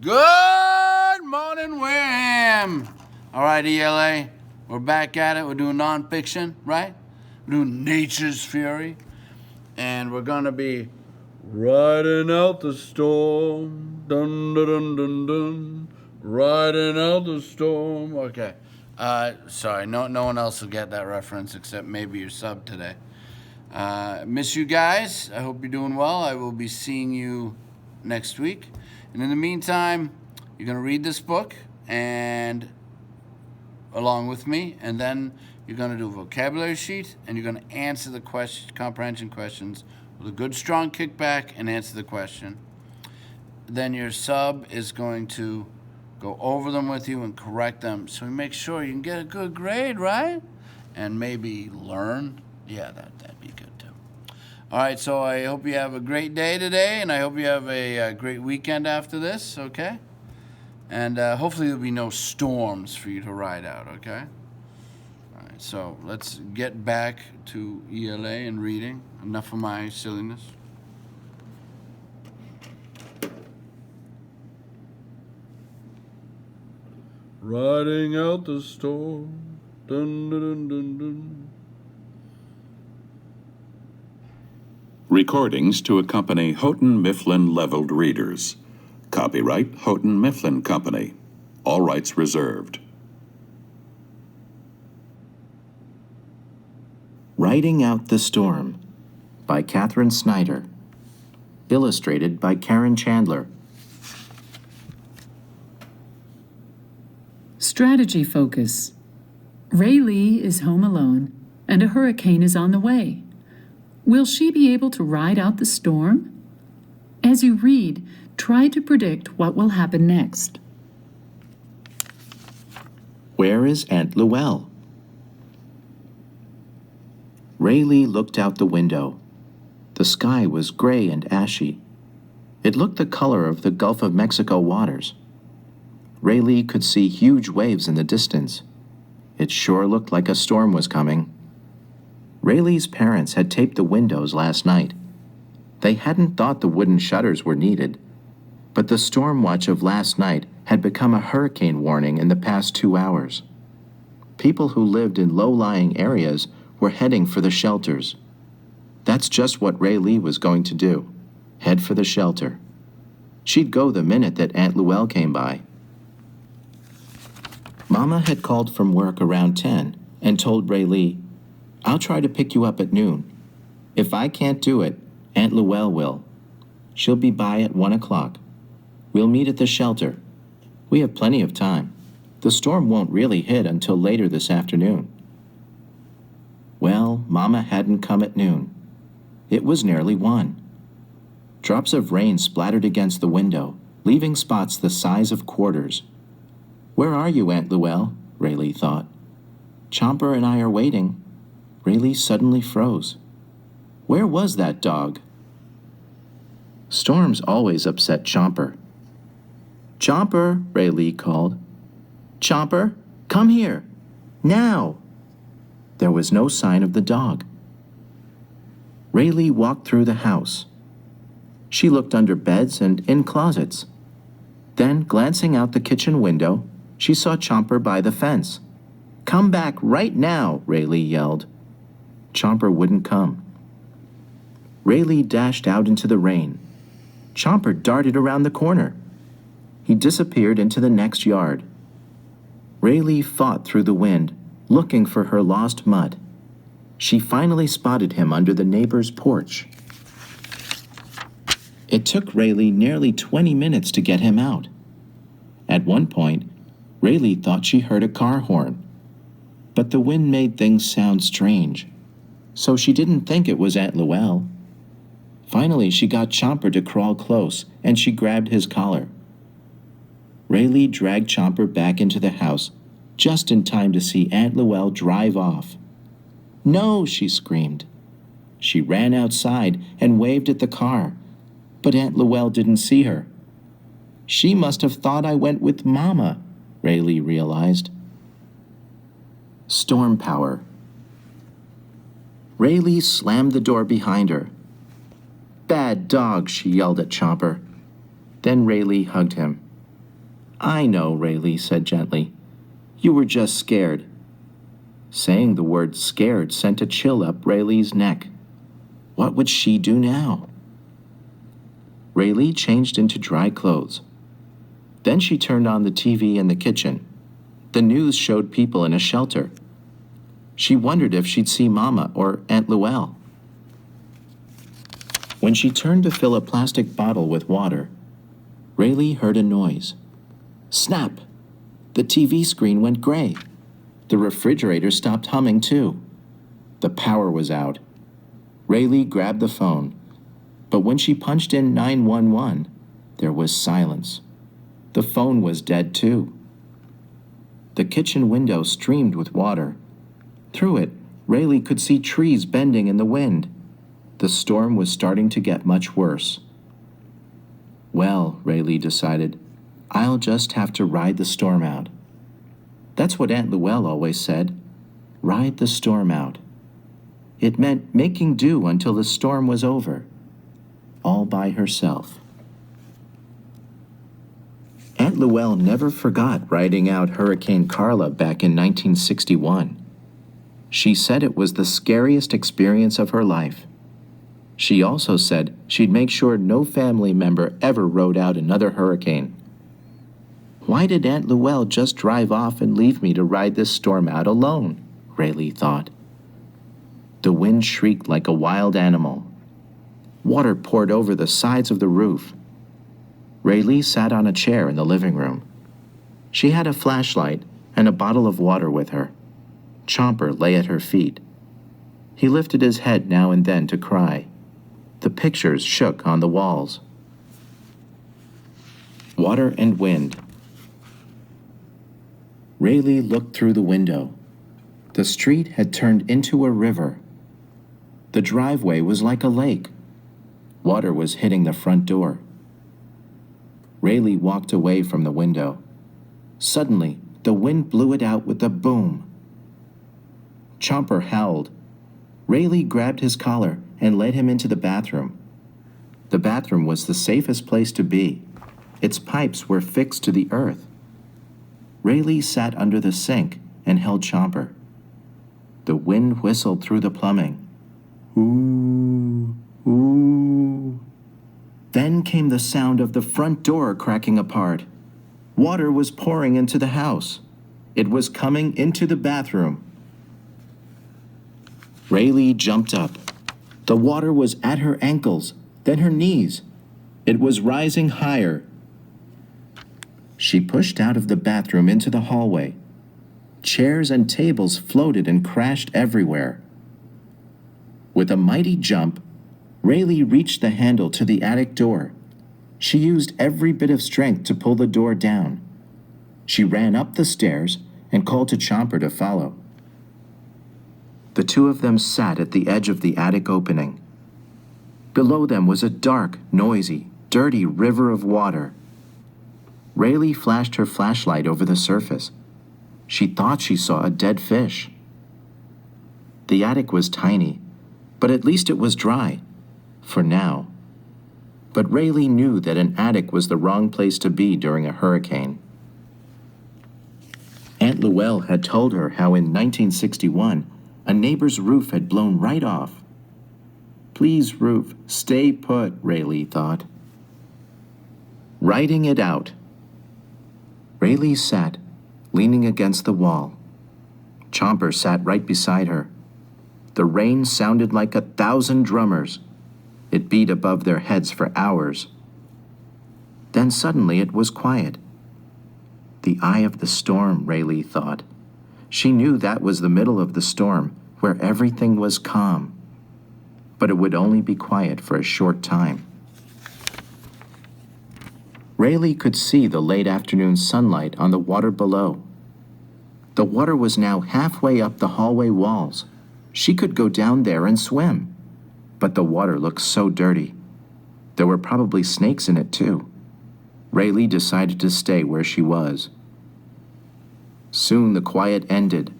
Good morning, Wareham. All right, ELA, we're back at it. We're doing nonfiction, right? We're doing Nature's Fury. And we're going to be riding out the storm. Dun, dun, dun, dun, dun. Riding out the storm. Okay. Sorry, no one else will get that reference except maybe your sub today. Miss you guys. I hope you're doing well. I will be seeing you next week. And in the meantime, you're going to read this book and along with me, and then you're going to do a vocabulary sheet, and you're going to answer the comprehension questions with a good, strong kickback and answer the question. Then your sub is going to go over them with you and correct them so we make sure you can get a good grade, right? And maybe learn. Yeah, that'd be good too. All right, so I hope you have a great day today, and I hope you have a great weekend after this, okay? And hopefully there'll be no storms for you to ride out, okay? All right, so let's get back to ELA and reading. Enough of my silliness. Riding out the storm. Dun, dun, dun, dun, dun. Recordings to accompany Houghton Mifflin Leveled Readers. Copyright Houghton Mifflin Company. All rights reserved. Riding Out the Storm by Katherine Snyder. Illustrated by Karen Chandler. Strategy focus. Ray Lee is home alone, and a hurricane is on the way. Will she be able to ride out the storm? As you read, try to predict what will happen next. Where is Aunt Llewell? Ray Lee looked out the window. The sky was gray and ashy. It looked the color of the Gulf of Mexico waters. Ray Lee could see huge waves in the distance. It sure looked like a storm was coming. Ray Lee's parents had taped the windows last night. They hadn't thought the wooden shutters were needed, but the storm watch of last night had become a hurricane warning in the past 2 hours. People who lived in low-lying areas were heading for the shelters. That's just what Ray Lee was going to do, head for the shelter. She'd go the minute that Aunt Llewell came by. Mama had called from work around 10 and told Ray Lee, "I'll try to pick you up at noon. If I can't do it, Aunt Llewell will. She'll be by at 1 o'clock. We'll meet at the shelter. We have plenty of time. The storm won't really hit until later this afternoon." Well, Mama hadn't come at noon. It was nearly 1. Drops of rain splattered against the window, leaving spots the size of quarters. "Where are you, Aunt Llewell?" Ray Lee thought. "Chomper and I are waiting." Ray Lee suddenly froze. Where was that dog? Storms always upset Chomper. "Chomper," Ray Lee called. "Chomper, come here. Now!" There was no sign of the dog. Ray Lee walked through the house. She looked under beds and in closets. Then, glancing out the kitchen window, she saw Chomper by the fence. "Come back right now," Ray Lee yelled. Chomper wouldn't come. Ray Lee dashed out into the rain. Chomper darted around the corner. He disappeared into the next yard. Ray Lee fought through the wind, looking for her lost mutt. She finally spotted him under the neighbor's porch. It took Ray Lee nearly 20 minutes to get him out. At one point, Ray Lee thought she heard a car horn. But the wind made things sound strange, so she didn't think it was Aunt Llewell. Finally, she got Chomper to crawl close, and she grabbed his collar. Ray Lee dragged Chomper back into the house, just in time to see Aunt Llewell drive off. "No!" she screamed. She ran outside and waved at the car, but Aunt Llewell didn't see her. She must have thought I went with Mama, Ray Lee realized. Storm power. Ray Lee slammed the door behind her. "Bad dog," she yelled at Chomper. Then Ray Lee hugged him. I know, Rayleigh said gently. You were just scared. Saying the word scared sent a chill up Rayleigh's neck. What would she do now? Rayleigh changed into dry clothes. Then she turned on the TV in the kitchen. The news showed people in a shelter. She wondered if she'd see Mama or Aunt Luelle. When she turned to fill a plastic bottle with water, Rayleigh heard a noise. Snap! The TV screen went gray. The refrigerator stopped humming too. The power was out. Rayleigh grabbed the phone, but when she punched in 911, there was silence. The phone was dead too. The kitchen window streamed with water. Through it, Rayleigh could see trees bending in the wind. The storm was starting to get much worse. Well, Rayleigh decided, I'll just have to ride the storm out. That's what Aunt Luelle always said, ride the storm out. It meant making do until the storm was over, all by herself. Aunt Luelle never forgot riding out Hurricane Carla back in 1961. She said it was the scariest experience of her life. She also said she'd make sure no family member ever rode out another hurricane. Why did Aunt Luelle just drive off and leave me to ride this storm out alone? Rayleigh thought. The wind shrieked like a wild animal. Water poured over the sides of the roof. Rayleigh sat on a chair in the living room. She had a flashlight and a bottle of water with her. Chomper lay at her feet. He lifted his head now and then to cry. The pictures shook on the walls. Water and wind. Rayleigh looked through the window. The street had turned into a river. The driveway was like a lake. Water was hitting the front door. Rayleigh walked away from the window. Suddenly, the wind blew it out with a boom. Chomper howled. Rayleigh grabbed his collar and led him into the bathroom. The bathroom was the safest place to be. Its pipes were fixed to the earth. Rayleigh sat under the sink and held Chomper. The wind whistled through the plumbing. Ooh, ooh. Then came the sound of the front door cracking apart. Water was pouring into the house. It was coming into the bathroom. Rayleigh jumped up. The water was at her ankles, then her knees. It was rising higher. She pushed out of the bathroom into the hallway. Chairs and tables floated and crashed everywhere. With a mighty jump, Rayleigh reached the handle to the attic door. She used every bit of strength to pull the door down. She ran up the stairs and called to Chomper to follow. The two of them sat at the edge of the attic opening. Below them was a dark, noisy, dirty river of water. Rayleigh flashed her flashlight over the surface. She thought she saw a dead fish. The attic was tiny, but at least it was dry, for now. But Rayleigh knew that an attic was the wrong place to be during a hurricane. Aunt Luelle had told her how in 1961, a neighbor's roof had blown right off. Please, roof, stay put, Rayleigh thought. Writing it out. Rayleigh sat, leaning against the wall. Chomper sat right beside her. The rain sounded like 1,000 drummers. It beat above their heads for hours. Then suddenly it was quiet. The eye of the storm, Rayleigh thought. She knew that was the middle of the storm, where everything was calm. But it would only be quiet for a short time. Rayleigh could see the late afternoon sunlight on the water below. The water was now halfway up the hallway walls. She could go down there and swim. But the water looked so dirty. There were probably snakes in it too. Rayleigh decided to stay where she was. Soon the quiet ended.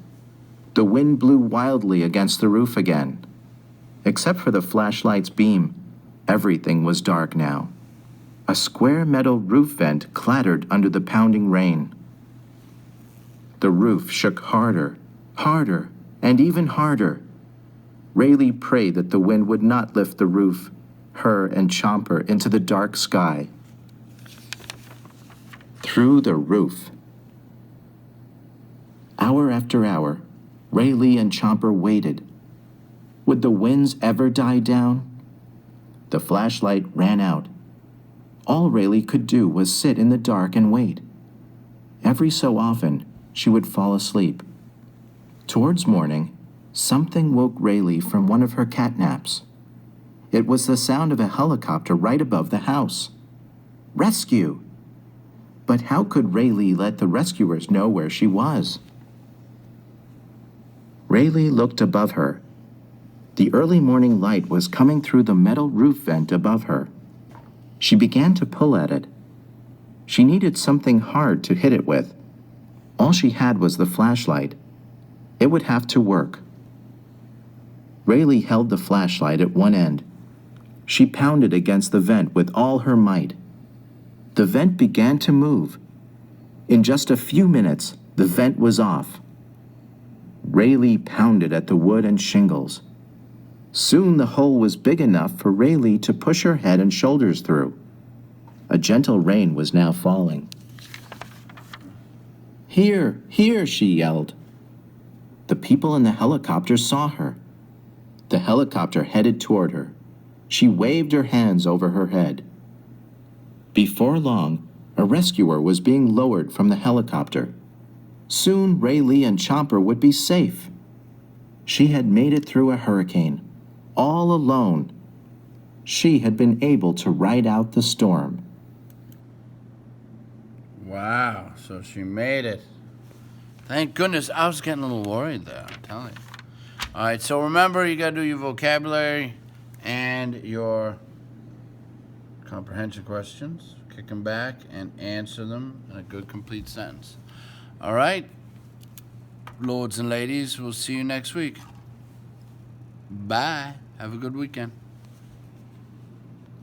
The wind blew wildly against the roof again. Except for the flashlight's beam, everything was dark now. A square metal roof vent clattered under the pounding rain. The roof shook harder, harder, and even harder. Rayleigh prayed that the wind would not lift the roof, her and Chomper, into the dark sky. Through the roof. Hour after hour, Rayleigh and Chomper waited. Would the winds ever die down? The flashlight ran out. All Rayleigh could do was sit in the dark and wait. Every so often, she would fall asleep. Towards morning, something woke Rayleigh from one of her catnaps. It was the sound of a helicopter right above the house. Rescue! But how could Rayleigh let the rescuers know where she was? Rayleigh looked above her. The early morning light was coming through the metal roof vent above her. She began to pull at it. She needed something hard to hit it with. All she had was the flashlight. It would have to work. Rayleigh held the flashlight at one end. She pounded against the vent with all her might. The vent began to move. In just a few minutes, the vent was off. Rayleigh pounded at the wood and shingles. Soon the hole was big enough for Rayleigh to push her head and shoulders through. A gentle rain was now falling. "Here, here," she yelled. The people in the helicopter saw her. The helicopter headed toward her. She waved her hands over her head. Before long, a rescuer was being lowered from the helicopter. Soon Rayleigh and Chomper would be safe. She had made it through a hurricane, all alone. She had been able to ride out the storm. Wow, so she made it. Thank goodness. I was getting a little worried there, I'm telling you. All right, so remember, you got to do your vocabulary and your comprehension questions. Kick them back and answer them in a good, complete sentence. All right, lords and ladies, we'll see you next week. Bye. Have a good weekend.